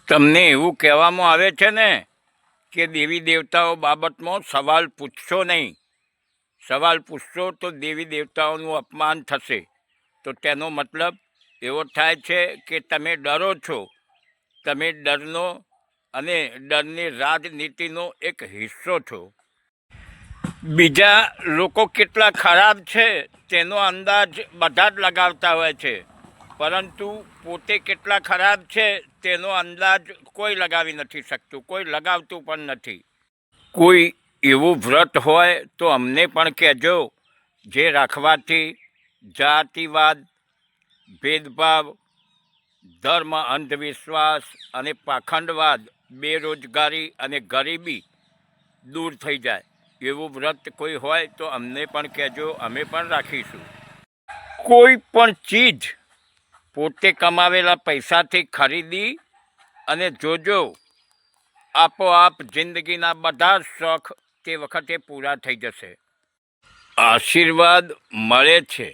તમને એવું કહેવામાં આવે છે ને કે દેવી દેવતાઓ બાબતમાં સવાલ પૂછશો નહીં. સવાલ પૂછશો તો દેવી દેવતાઓનું અપમાન થશે. તો તેનો મતલબ એવો થાય છે કે તમે ડરો છો. તમે ડરનો અને ડરની રાજનીતિનો એક હિસ્સો છો. બીજા લોકો કેટલા ખરાબ છે તેનો અંદાજ બધા જ લગાવતા હોય છે, પરંતુ પોતે કેટલા ખરાબ છે તેનો અંદાજ કોઈ લગાવી નથી શકતું, કોઈ લગાવતું પણ નથી. કોઈ એવું વ્રત હોય તો અમને પણ કહેજો, જે રાખવાથી જાતિવાદ, ભેદભાવ, ધર્મ અંધવિશ્વાસ અને પાખંડવાદ, બેરોજગારી અને ગરીબી દૂર થઈ જાય. એવું વ્રત કોઈ હોય તો અમને પણ કહેજો, અમે પણ રાખીશું. કોઈ પણ ચીજ પોતે કમાવેલા પૈસાથી ખરીદી અને જોજો, આપોઆપ જિંદગીના બધા જ શોખ તે વખતે પૂરા થઈ જશે. આશીર્વાદ મળે છે,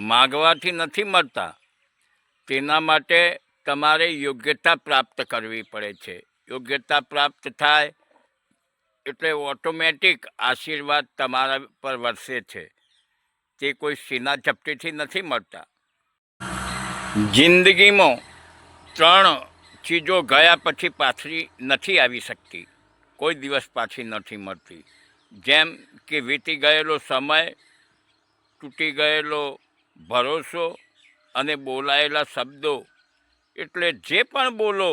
માગવાથી નથી મળતા. તેના માટે તમારે યોગ્યતા પ્રાપ્ત કરવી પડે છે. યોગ્યતા પ્રાપ્ત થાય એટલે ઓટોમેટિક આશીર્વાદ તમારા પર વરસે છે. તે કોઈ સીના ઝપટીથી નથી મળતા. જિંદગીમાં 3 ચીજો ગયા પછી પાછી નથી આવી શકતી, કોઈ દિવસ પાછી નથી મળતી. જેમ કે વીતી ગયેલો સમય, તૂટી ગયેલો ભરોસો અને બોલાયેલા શબ્દો. એટલે જે પણ બોલો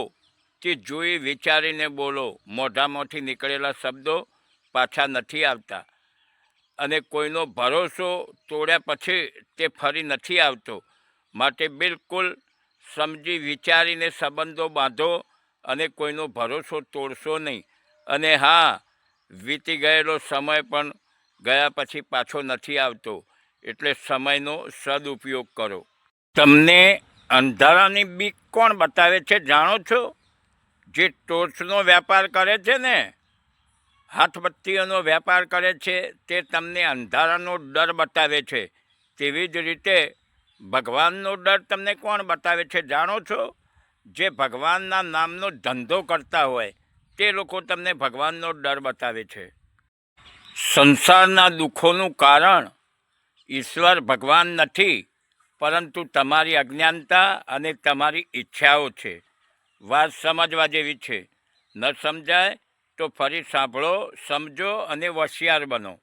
તે જોઈ વિચારીને બોલો. મોઢામાંથી નીકળેલા શબ્દો પાછા નથી આવતા, અને કોઈનો ભરોસો તોડ્યા પછી તે ફરી નથી આવતો. માટે બિલકુલ સમજી વિચારીને સંબંધો બાંધો અને કોઈનો ભરોસો તોડશો નહીં. અને હા, વીતી ગયેલો સમય પણ ગયા પછી પાછો નથી આવતો, એટલે સમયનો સદુપયોગ કરો. તમને અંધારાની બીક કોણ બતાવે છે જાણો છો? જે ટોર્ચનો વેપાર કરે છે ને, હાથબત્તીઓનો વેપાર કરે છે, તે તમને અંધારાનો ડર બતાવે છે. તેવી જ રીતે ભગવાનનો ડર તમને કોણ બતાવે છે જાણો છો? જે ભગવાનના નામનો ધંધો કરતા હોય તે લોકો તમને ભગવાનનો ડર બતાવે છે. સંસારના દુઃખોનું કારણ ઈશ્વર ભગવાન નથી, પરંતુ તમારી અજ્ઞાનતા અને તમારી ઈચ્છાઓ છે. વાત સમજવા જેવી છે. ન સમજાય તો ફરી સાંભળો, સમજો અને હોશિયાર બનો.